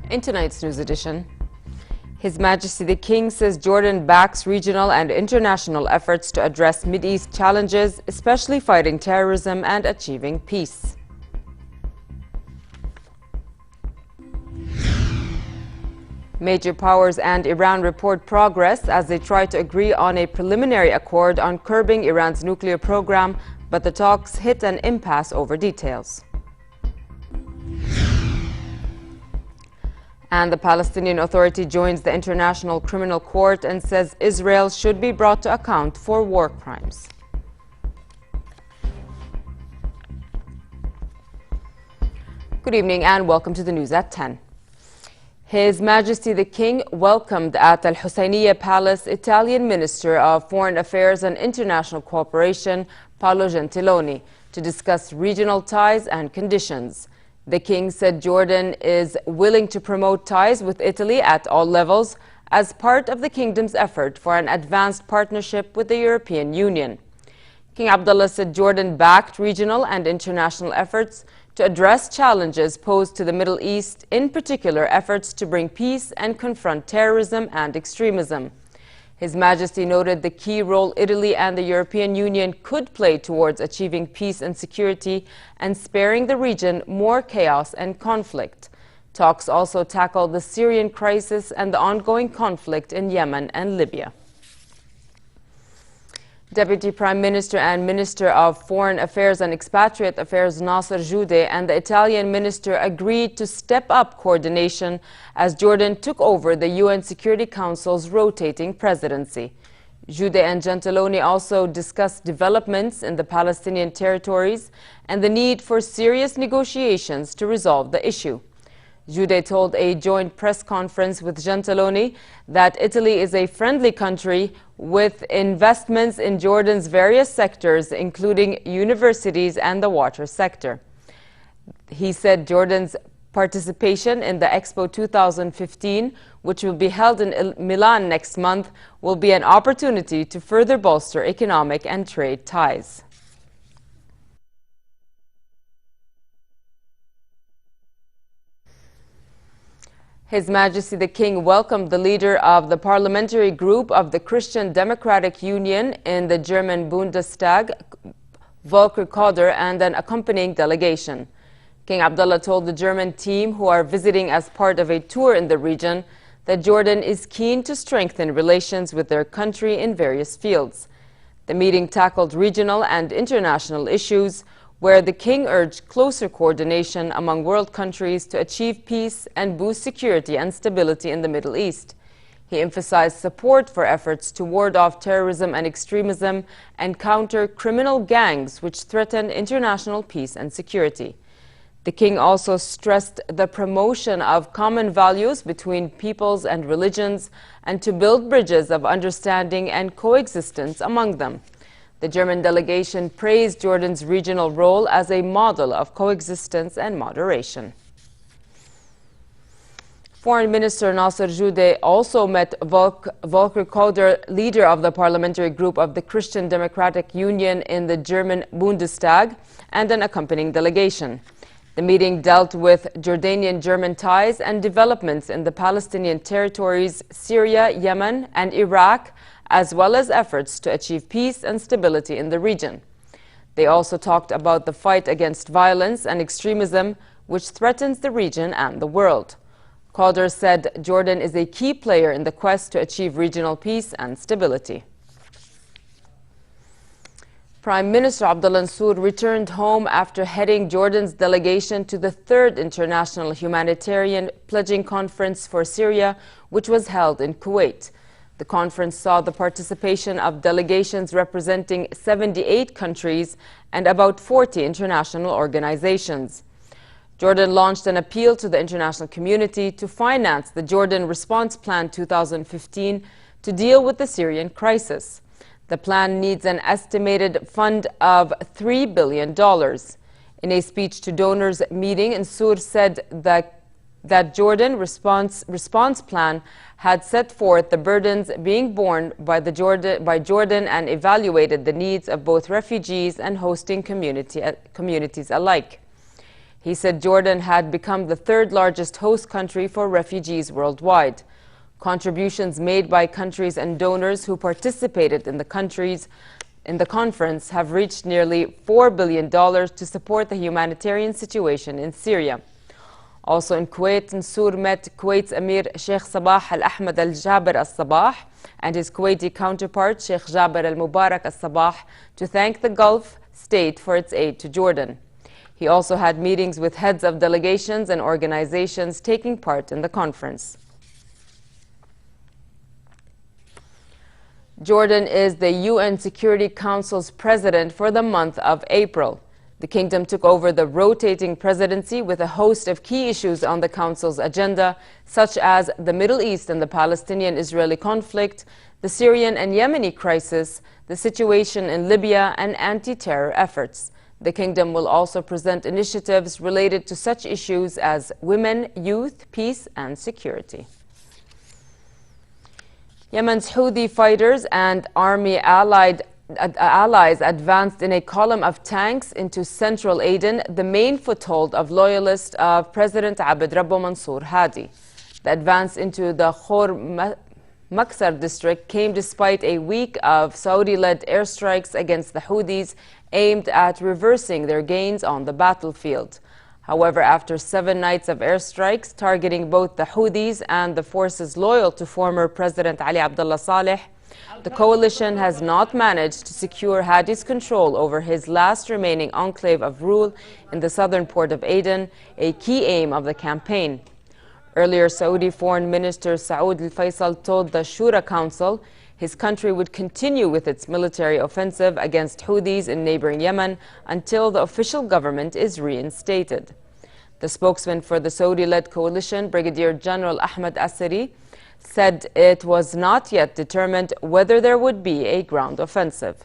In tonight's news edition, His Majesty the King says Jordan backs regional and international efforts to address Mideast challenges, especially fighting terrorism and achieving peace. Major powers and Iran report progress as they try to agree on a preliminary accord on curbing Iran's nuclear program, but the talks hit an impasse over details. And the Palestinian Authority joins the International Criminal Court and says Israel should be brought to account for war crimes. Good evening and welcome to the news at 10. His Majesty the King welcomed at Al Husseiniya Palace Italian Minister of Foreign Affairs and International Cooperation, Paolo Gentiloni, to discuss regional ties and conditions. The King said Jordan is willing to promote ties with Italy at all levels as part of the Kingdom's effort for an advanced partnership with the European Union. King Abdullah said Jordan backed regional and international efforts to address challenges posed to the Middle East, in particular efforts to bring peace and confront terrorism and extremism. His Majesty noted the key role Italy and the European Union could play towards achieving peace and security and sparing the region more chaos and conflict. Talks also tackled the Syrian crisis and the ongoing conflict in Yemen and Libya. Deputy Prime Minister and Minister of Foreign Affairs and Expatriate Affairs Nasser Judeh and the Italian minister agreed to step up coordination as Jordan took over the UN Security Council's rotating presidency. Judeh and Gentiloni also discussed developments in the Palestinian territories and the need for serious negotiations to resolve the issue. Judeh told a joint press conference with Gentiloni that Italy is a friendly country with investments in Jordan's various sectors, including universities and the water sector. He said Jordan's participation in the Expo 2015, which will be held in Milan next month, will be an opportunity to further bolster economic and trade ties. His Majesty the King welcomed the leader of the parliamentary group of the Christian Democratic Union in the German Bundestag, Volker Koder, and an accompanying delegation. King Abdullah told the German team, who are visiting as part of a tour in the region, that Jordan is keen to strengthen relations with their country in various fields. The meeting tackled regional and international issues, where the King urged closer coordination among world countries to achieve peace and boost security and stability in the Middle East. He emphasized support for efforts to ward off terrorism and extremism and counter criminal gangs which threaten international peace and security. The King also stressed the promotion of common values between peoples and religions and to build bridges of understanding and coexistence among them. The German delegation praised Jordan's regional role as a model of coexistence and moderation. Foreign Minister Nasser Judeh also met Volker Koder, leader of the parliamentary group of the Christian Democratic Union in the German Bundestag, and an accompanying delegation. The meeting dealt with Jordanian-German ties and developments in the Palestinian territories, Syria, Yemen, and Iraq, as well as efforts to achieve peace and stability in the region. They also talked about the fight against violence and extremism, which threatens the region and the world. Koder said Jordan is a key player in the quest to achieve regional peace and stability. Prime Minister Abdullah Mansour returned home after heading Jordan's delegation to the 3rd International Humanitarian Pledging Conference for Syria, which was held in Kuwait. The conference saw the participation of delegations representing 78 countries and about 40 international organizations. Jordan launched an appeal to the international community to finance the Jordan Response Plan 2015 to deal with the Syrian crisis. The plan needs an estimated fund of $3 billion. In a speech to donors meeting, Mansour said that Jordan response plan had set forth the burdens being borne by Jordan and evaluated the needs of both refugees and hosting communities alike. He said Jordan had become the third largest host country for refugees worldwide. Contributions made by countries and donors who participated in the conference have reached nearly $4 billion to support the humanitarian situation in Syria. Also in Kuwait, Mansour met Kuwait's Emir Sheikh Sabah Al-Ahmad Al-Jaber Al-Sabah and his Kuwaiti counterpart Sheikh Jaber Al-Mubarak Al-Sabah to thank the Gulf state for its aid to Jordan. He also had meetings with heads of delegations and organizations taking part in the conference. Jordan is the UN Security Council's president for the month of April. The kingdom took over the rotating presidency with a host of key issues on the council's agenda, such as the Middle East and the Palestinian-Israeli conflict, the Syrian and Yemeni crisis, the situation in Libya, and anti-terror efforts. The kingdom will also present initiatives related to such issues as women, youth, peace, and security. Yemen's Houthi fighters and army allies advanced in a column of tanks into central Aden, the main foothold of loyalists of President Abd Rabbo Mansour Hadi. The advance into the Khor Maksar district came despite a week of Saudi-led airstrikes against the Houthis aimed at reversing their gains on the battlefield. However, after 7 nights of airstrikes targeting both the Houthis and the forces loyal to former President Ali Abdullah Saleh, the coalition has not managed to secure Hadi's control over his last remaining enclave of rule in the southern port of Aden, a key aim of the campaign. Earlier, Saudi Foreign Minister Saud al-Faisal told the Shura Council his country would continue with its military offensive against Houthis in neighboring Yemen until the official government is reinstated. The spokesman for the Saudi-led coalition, Brigadier General Ahmed Asseri, said it was not yet determined whether there would be a ground offensive.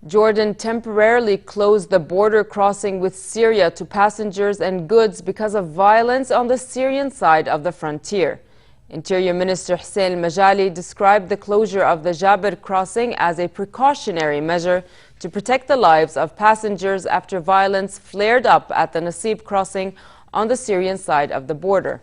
Jordan temporarily closed the border crossing with Syria to passengers and goods because of violence on the Syrian side of the frontier. Interior Minister Hussein al-Majali described the closure of the Jaber crossing as a precautionary measure to protect the lives of passengers after violence flared up at the Nasib crossing on the Syrian side of the border.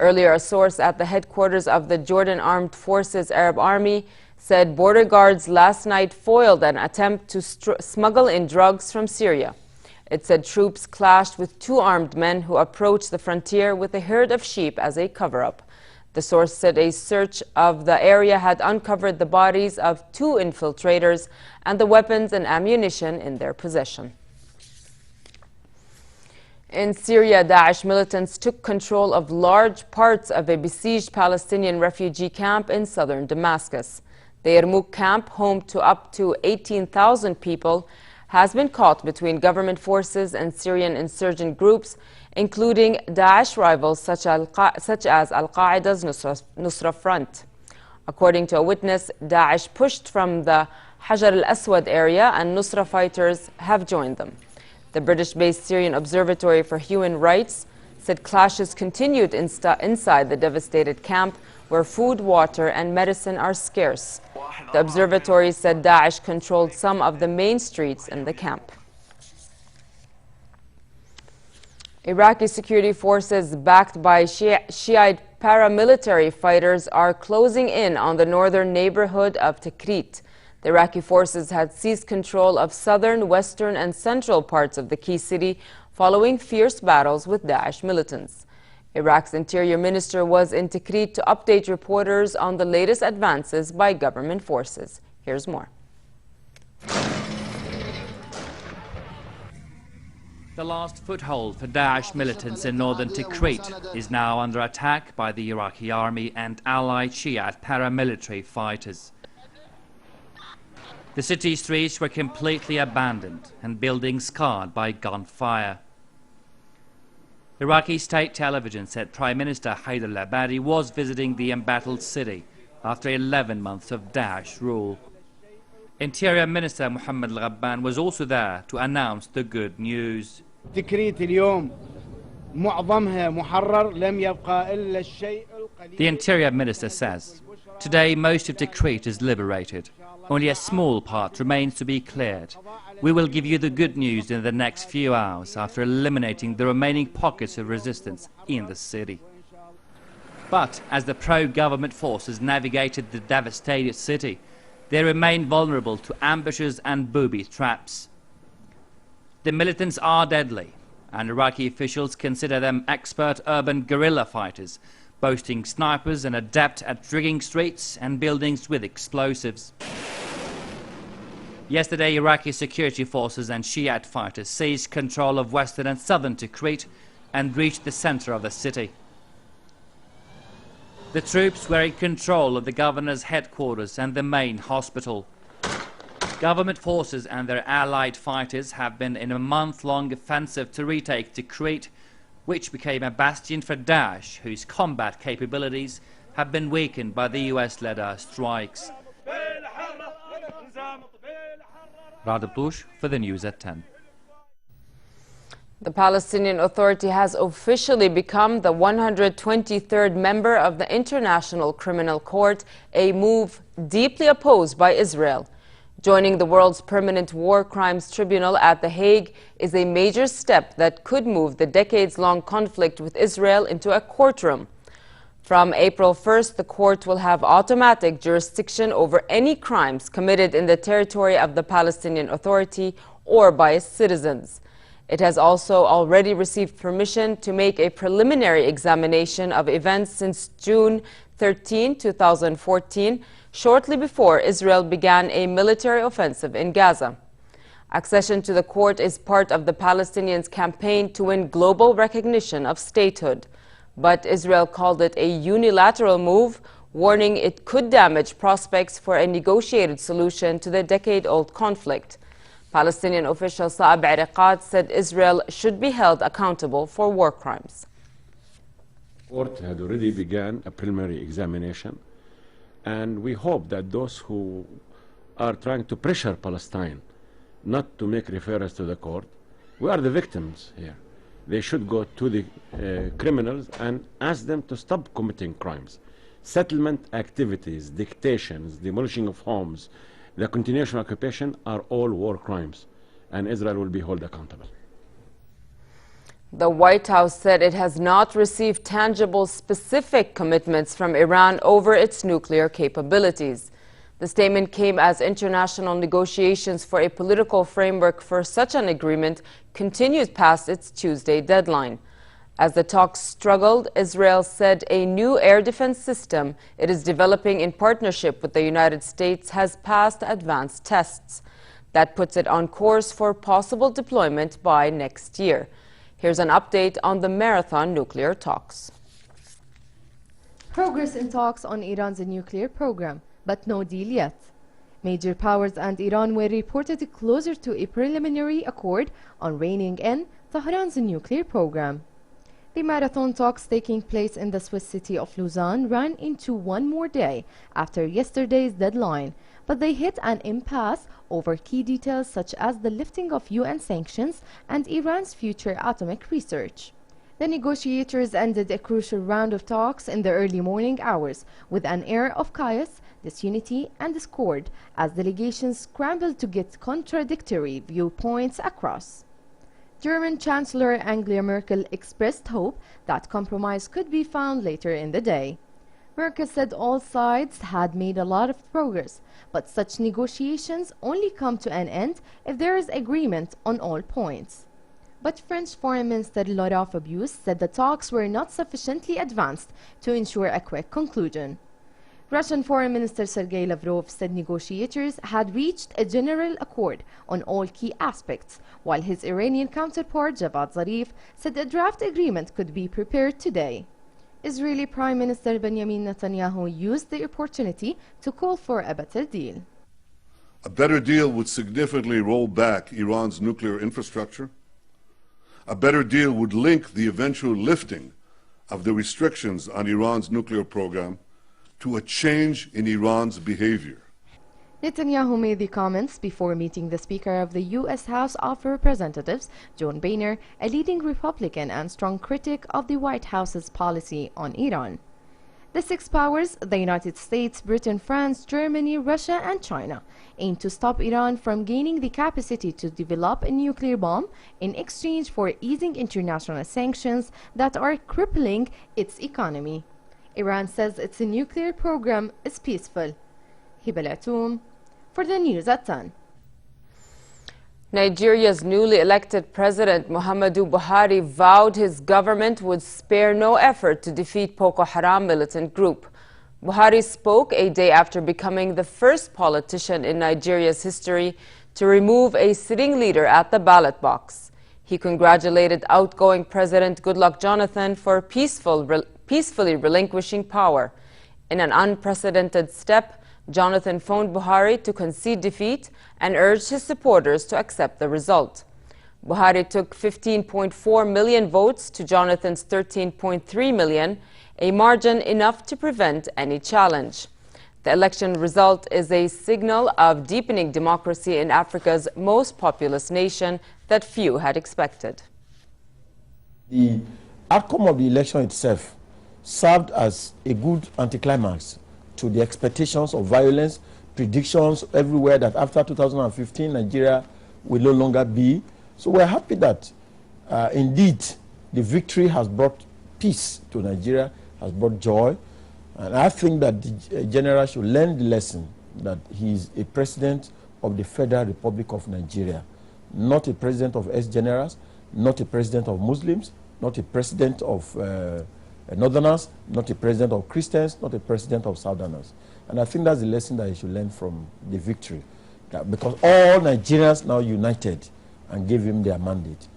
Earlier, a source at the headquarters of the Jordan Armed Forces Arab Army said border guards last night foiled an attempt to smuggle in drugs from Syria. It said troops clashed with 2 armed men who approached the frontier with a herd of sheep as a cover-up. The source said a search of the area had uncovered the bodies of 2 infiltrators and the weapons and ammunition in their possession. In Syria, Daesh militants took control of large parts of a besieged Palestinian refugee camp in southern Damascus. The Yarmouk camp, home to up to 18,000 people, has been caught between government forces and Syrian insurgent groups, including Daesh rivals such as Al-Qaeda's Nusra Front. According to a witness, Daesh pushed from the Hajar al-Aswad area and Nusra fighters have joined them. The British-based Syrian Observatory for Human Rights said clashes continued inside the devastated camp, where food, water, and medicine are scarce. The observatory said Daesh controlled some of the main streets in the camp. Iraqi security forces backed by Shiite paramilitary fighters are closing in on the northern neighborhood of Tikrit. The Iraqi forces had seized control of southern, western, and central parts of the key city following fierce battles with Daesh militants. Iraq's interior minister was in Tikrit to update reporters on the latest advances by government forces. Here's more. The last foothold for Daesh militants in northern Tikrit is now under attack by the Iraqi army and allied Shiite paramilitary fighters. The city's streets were completely abandoned and buildings scarred by gunfire. Iraqi state television said Prime Minister Haider al-Abadi was visiting the embattled city after 11 months of Daesh rule. Interior Minister Mohammed al-Ghabban was also there to announce the good news. The Interior Minister says, today most of Tikrit is liberated. Only a small part remains to be cleared. We will give you the good news in the next few hours after eliminating the remaining pockets of resistance in the city. But as the pro-government forces navigated the devastated city, they remain vulnerable to ambushes and booby traps. The militants are deadly, and Iraqi officials consider them expert urban guerrilla fighters, boasting snipers and adept at rigging streets and buildings with explosives. Yesterday, Iraqi security forces and Shiite fighters seized control of western and southern Tikrit and reached the center of the city. The troops were in control of the governor's headquarters and the main hospital. Government forces and their allied fighters have been in a month-long offensive to retake Tikrit, which became a bastion for Daesh, whose combat capabilities have been weakened by the US-led strikes. Radab Tush for the news at 10. The Palestinian Authority has officially become the 123rd member of the International Criminal Court, a move deeply opposed by Israel. Joining the world's permanent war crimes tribunal at The Hague is a major step that could move the decades-long conflict with Israel into a courtroom. From April 1st, the court will have automatic jurisdiction over any crimes committed in the territory of the Palestinian Authority or by its citizens. It has also already received permission to make a preliminary examination of events since June 13, 2014, shortly before Israel began a military offensive in Gaza. Accession to the court is part of the Palestinians' campaign to win global recognition of statehood. But Israel called it a unilateral move, warning it could damage prospects for a negotiated solution to the decade-old conflict. Palestinian official Saab Ariqat said Israel should be held accountable for war crimes. The court had already begun a preliminary examination, and we hope that those who are trying to pressure Palestine not to make referrals to the court, we are the victims here. They should go to the criminals and ask them to stop committing crimes. Settlement activities, dictations, demolishing of homes, the continuation of occupation are all war crimes, and Israel will be held accountable. The White House said it has not received tangible, specific commitments from Iran over its nuclear capabilities. The statement came as international negotiations for a political framework for such an agreement continued past its Tuesday deadline. As the talks struggled, Israel said a new air defense system it is developing in partnership with the United States has passed advanced tests. That puts it on course for possible deployment by next year. Here's an update on the marathon nuclear talks. Progress in talks on Iran's nuclear program, but no deal yet. Major powers and Iran were reported closer to a preliminary accord on reining in Tehran's nuclear program. The marathon talks taking place in the Swiss city of Lausanne ran into one more day after yesterday's deadline, but they hit an impasse over key details such as the lifting of UN sanctions and Iran's future atomic research. The negotiators ended a crucial round of talks in the early morning hours with an air of chaos, disunity, and discord as delegations scrambled to get contradictory viewpoints across. German Chancellor Angela Merkel expressed hope that compromise could be found later in the day. Merkel said all sides had made a lot of progress, but such negotiations only come to an end if there is agreement on all points. But French Foreign Minister Laurent Fabius said the talks were not sufficiently advanced to ensure a quick conclusion. Russian Foreign Minister Sergei Lavrov said negotiators had reached a general accord on all key aspects, while his Iranian counterpart Javad Zarif said a draft agreement could be prepared today. Israeli Prime Minister Benjamin Netanyahu used the opportunity to call for a better deal. A better deal would significantly roll back Iran's nuclear infrastructure. A better deal would link the eventual lifting of the restrictions on Iran's nuclear program to a change in Iran's behavior. Netanyahu made the comments before meeting the Speaker of the U.S. House of Representatives, John Boehner, a leading Republican and strong critic of the White House's policy on Iran. The six powers, the United States, Britain, France, Germany, Russia, and China, aim to stop Iran from gaining the capacity to develop a nuclear bomb in exchange for easing international sanctions that are crippling its economy. Iran says its nuclear program is peaceful. Hiba Al-Atoum for the news at 10. Nigeria's newly elected President Muhammadu Buhari vowed his government would spare no effort to defeat Boko Haram militant group. Buhari spoke a day after becoming the first politician in Nigeria's history to remove a sitting leader at the ballot box. He congratulated outgoing President Goodluck Jonathan for peacefully relinquishing power. In an unprecedented step, Jonathan phoned Buhari to concede defeat and urged his supporters to accept the result. Buhari took 15.4 million votes to Jonathan's 13.3 million, a margin enough to prevent any challenge. The election result is a signal of deepening democracy in Africa's most populous nation that few had expected. The outcome of the election itself served as a good anticlimax to the expectations of violence, predictions everywhere that after 2015 Nigeria will no longer be. So we're happy that indeed the victory has brought peace to Nigeria, has brought joy. And I think that the general should learn the lesson that he is a president of the Federal Republic of Nigeria, not a president of ex-generals, not a president of Muslims, not a president of Northerners, not a president of Christians, not a president of Southerners. And I think that's the lesson that he should learn from the victory, because all Nigerians now united and gave him their mandate.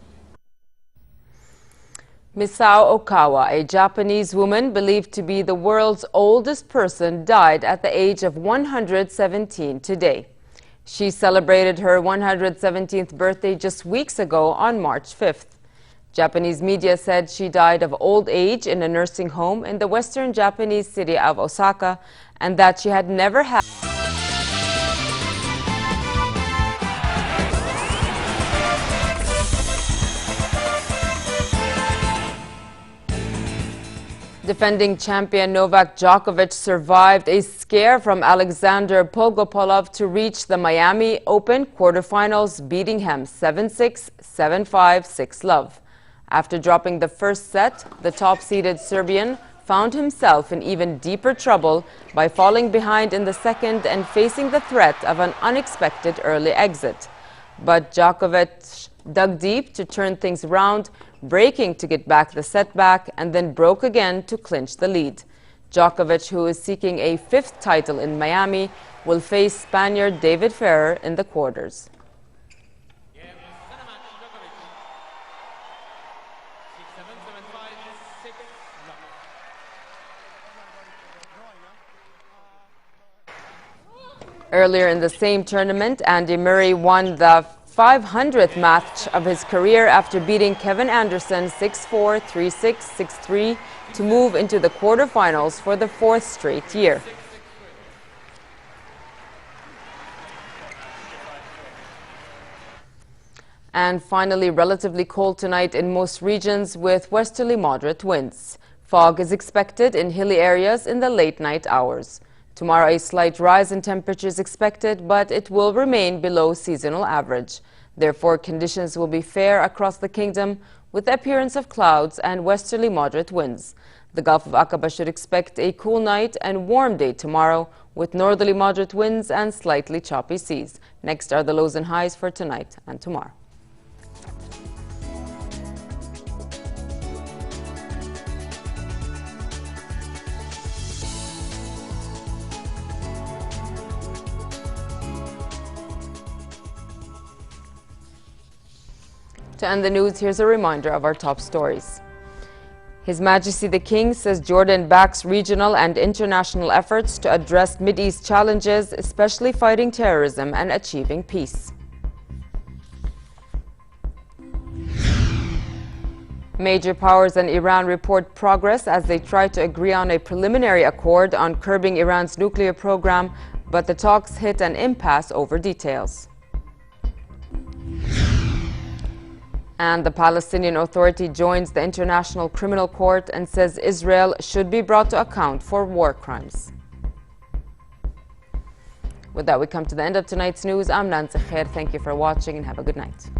Misao Okawa, a Japanese woman believed to be the world's oldest person, died at the age of 117 today. She celebrated her 117th birthday just weeks ago on March 5th. Japanese media said she died of old age in a nursing home in the western Japanese city of Osaka, and that she had never had Defending champion Novak Djokovic survived a scare from Alexander Pogopolov to reach the Miami Open quarterfinals, beating him 7-6, 7-5, 6-love. After dropping the first set, the top-seeded Serbian found himself in even deeper trouble by falling behind in the second and facing the threat of an unexpected early exit. But Djokovic dug deep to turn things around, breaking to get back the setback, and then broke again to clinch the lead. Djokovic, who is seeking a fifth title in Miami, will face Spaniard David Ferrer in the quarters. Earlier in the same tournament, Andy Murray won the 500th match of his career after beating Kevin Anderson 6-4, 3-6, 6-3 to move into the quarterfinals for the fourth straight year. And finally, relatively cold tonight in most regions with westerly moderate winds. Fog is expected in hilly areas in the late night hours. Tomorrow, a slight rise in temperature is expected, but it will remain below seasonal average. Therefore, conditions will be fair across the kingdom with the appearance of clouds and westerly moderate winds. The Gulf of Aqaba should expect a cool night and warm day tomorrow with northerly moderate winds and slightly choppy seas. Next are the lows and highs for tonight and tomorrow. To end the news, here's a reminder of our top stories. His Majesty the King says Jordan backs regional and international efforts to address Mideast challenges, especially fighting terrorism and achieving peace. Major powers and Iran report progress as they try to agree on a preliminary accord on curbing Iran's nuclear program, but the talks hit an impasse over details. And the Palestinian Authority joins the International Criminal Court and says Israel should be brought to account for war crimes. With that, we come to the end of tonight's news. I'm Nancy Khair. Thank you for watching and have a good night.